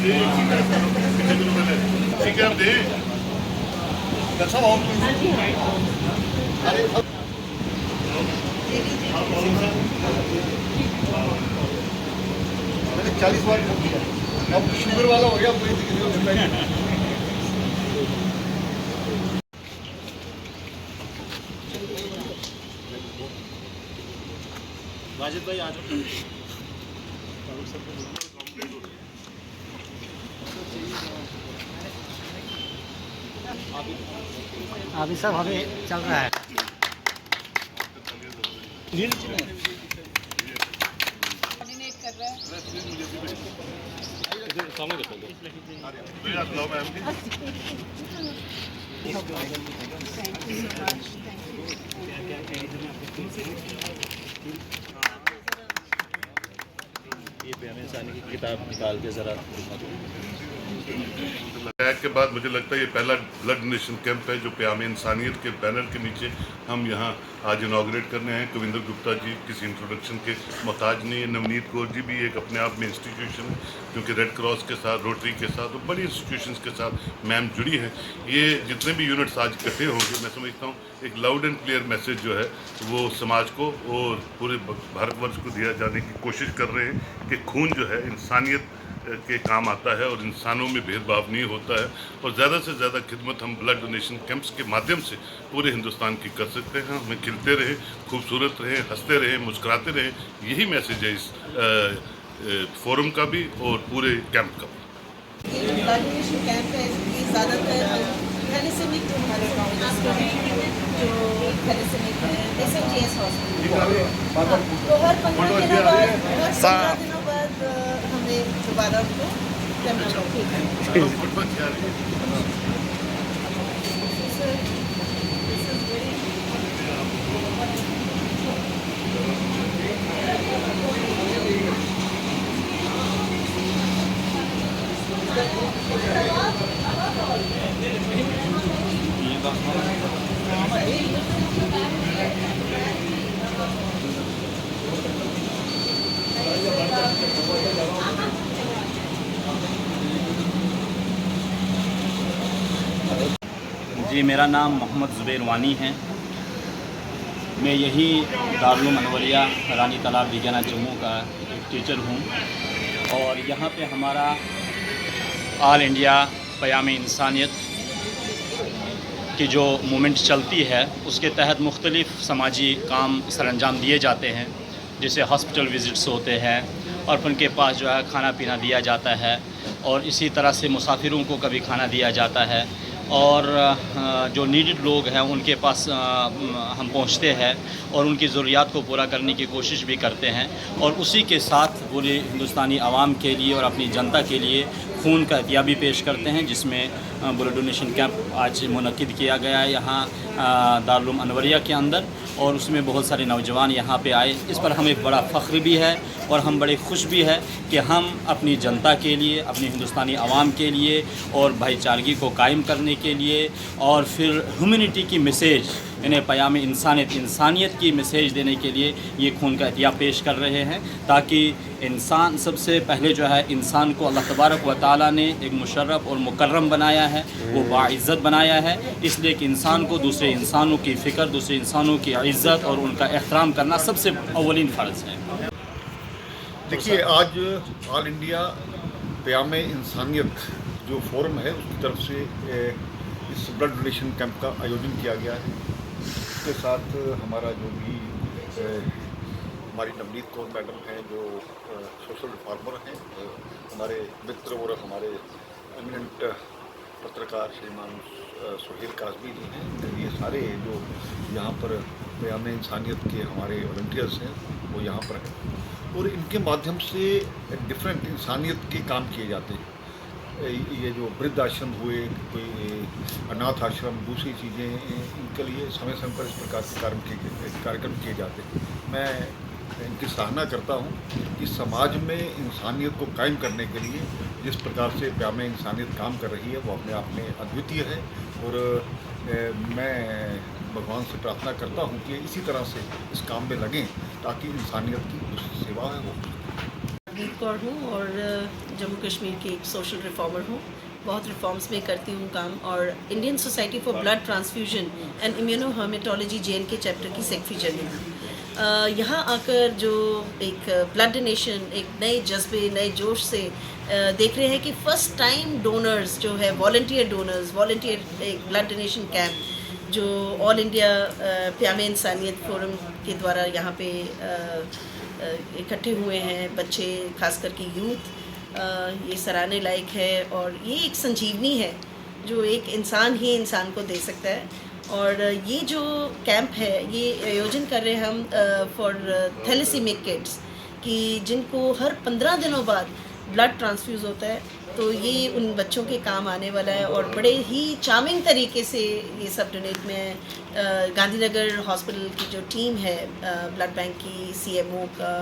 मैंने 40 बार फोन किया, अब शुगर वाला हो गया, पूरी तकलीफ। वाजिद भाई आज अभी सब हमें चल रहा है। कोऑर्डिनेट कर रहा है। थैंक यू सो मच, ये पे हमें सानी की किताब निकाल के ज़रा अटैक के बाद मुझे लगता है ये पहला ब्लड डोनेशन कैंप है जो प्यामे इंसानियत के बैनर के नीचे हम यहाँ आज इनाग्रेट करने हैं। कविंदर गुप्ता जी किसी इंट्रोडक्शन के मोहताज नहीं है। नवनीत कौर जी भी एक अपने आप में इंस्टीट्यूशन है, क्योंकि रेड क्रॉस के साथ, रोटरी के साथ और बड़ी इंस्टीट्यूशंस के साथ मैम जुड़ी हैं। ये जितने भी यूनिट्स आज इकट्ठे होंगे, मैं समझता हूँ एक लाउड एंड क्लियर मैसेज जो है वो समाज को और पूरे भारतवर्ष को दिया जाने की कोशिश कर रहे हैं कि खून जो है इंसानियत के काम आता है और इंसानों में भेदभाव नहीं होता है। और ज़्यादा से ज़्यादा खिदमत हम ब्लड डोनेशन कैंप्स के माध्यम से पूरे हिंदुस्तान की कर सकते हैं। हमें खिलते रहे, खूबसूरत रहे, हंसते रहे, मुस्कुराते रहे, यही मैसेज है इस फोरम का भी और पूरे कैंप का भी। ये जो ब्लड डोनेशन कैंप है ये ज़्यादातर थैलेसीमिक जो हमारे गाँव में जो थैलेसीमिक है SMGS हॉस्पिटल, तो हर 15 दिनों बाद हमें दोबारा उनको जी, मेरा नाम मोहम्मद ज़ुबैर वानी है। मैं यही दारुल अनवरिया रानी तालाब दिगाना जम्मू का एक टीचर हूँ और यहाँ पे हमारा ऑल इंडिया क़याम-ए इंसानियत की जो मूवमेंट चलती है उसके तहत मुख्तलिफ़ समाजी काम सरअंजाम दिए जाते हैं, जैसे हॉस्पिटल विज़िट्स होते हैं और उनके पास जो है खाना पीना दिया जाता है और इसी तरह से मुसाफिरों को कभी खाना दिया जाता है और जो नीडेड लोग हैं उनके पास हम पहुंचते हैं और उनकी ज़रूरियात को पूरा करने की कोशिश भी करते हैं और उसी के साथ पूरे हिंदुस्तानी आवाम के लिए और अपनी जनता के लिए खून का एहतिया भी पेश करते हैं, जिसमें ब्लड डोनेशन कैंप आज मुनक्किद किया गया है यहाँ दारुल अनवरिया के अंदर और उसमें बहुत सारे नौजवान यहाँ पे आए। इस पर हमें बड़ा फ़ख्र भी है और हम बड़े खुश भी है कि हम अपनी जनता के लिए, अपनी हिंदुस्तानी आवाम के लिए और भाईचारगी को कायम करने के लिए और फिर ह्यूमैनिटी की मैसेज, इन्हें क़याम इंसानियत की मैसेज देने के लिए ये खून का एहतिया पेश कर रहे हैं, ताकि इंसान सबसे पहले जो है इंसान को अल्लाह तबारक व तआला ने एक मुशर्रफ और मुकर्रम बनाया है, वो बाइज़्ज़त बनाया है, इसलिए कि इंसान को दूसरे इंसानों की फ़िक्र, दूसरे इंसानों की इज़्ज़त और उनका एहतराम करना सबसे अव्वलीन फ़र्ज़ है। देखिए, आज ऑल इंडिया क़याम-ए इंसानियत जो फोरम है उसकी तरफ से इस ब्लड डोनेशन कैंप का आयोजन किया गया है। उसके साथ हमारा जो भी हमारी नवनीत कौर मैडम हैं जो सोशल रिफॉर्मर हैं, हमारे मित्र और हमारे एमिनेंट पत्रकार श्रीमान सुहेल काज़मी जी हैं, ये सारे जो यहाँ पर क़याम इंसानियत के हमारे वॉलंटियर्स हैं वो यहाँ पर हैं और इनके माध्यम से डिफरेंट इंसानियत के काम किए जाते हैं। ये जो वृद्ध आश्रम हुए, कोई अनाथ आश्रम, दूसरी चीज़ें, इनके लिए समय समय पर इस प्रकार के कार्यक्रम किए जाते हैं। मैं इनकी सराहना करता हूँ कि समाज में इंसानियत को कायम करने के लिए जिस प्रकार से क़याम इंसानियत काम कर रही है वो अपने आप में अद्वितीय है और मैं भगवान से प्रार्थना करता हूँ कि इसी तरह से इस काम में लगें ताकि इंसानियत की जो सेवा है वो गीत कौर हूँ और जम्मू कश्मीर की एक सोशल रिफॉर्मर हूँ। बहुत रिफॉर्म्स में करती हूँ काम और Indian society for blood transfusion and immunohaematology JN के चैप्टर की सेक्रेटरी जनरल हूँ। यहाँ आकर जो एक ब्लड डोनेशन एक नए जज्बे नए जोश से देख रहे हैं कि फ़र्स्ट टाइम डोनर्स जो है वॉलंटियर एक ब्लड डोनेशन कैंप जो ऑल इंडिया प्यामे इंसानियत फोरम के द्वारा यहाँ पे इकट्ठे हुए हैं बच्चे, खास करके यूथ, ये सराहने लायक है और ये एक संजीवनी है जो एक इंसान ही इंसान को दे सकता है। और ये जो कैंप है ये आयोजन कर रहे हैं हम फॉर थैलेसीमिक किड्स कि जिनको हर 15 दिनों बाद ब्लड ट्रांसफ्यूज़ होता है, तो ये उन बच्चों के काम आने वाला है और बड़े ही चार्मिंग तरीके से ये सब डोनेट में गांधीनगर हॉस्पिटल की जो टीम है ब्लड बैंक की, सीएमओ का,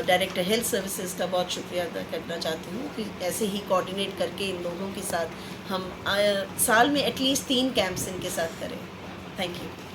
डायरेक्टर हेल्थ सर्विसेज का बहुत शुक्रिया अदा करना चाहती हूँ कि ऐसे ही कोऑर्डिनेट करके इन लोगों के साथ हम साल में एटलीस्ट 3 कैंप्स इनके साथ करें। Thank you.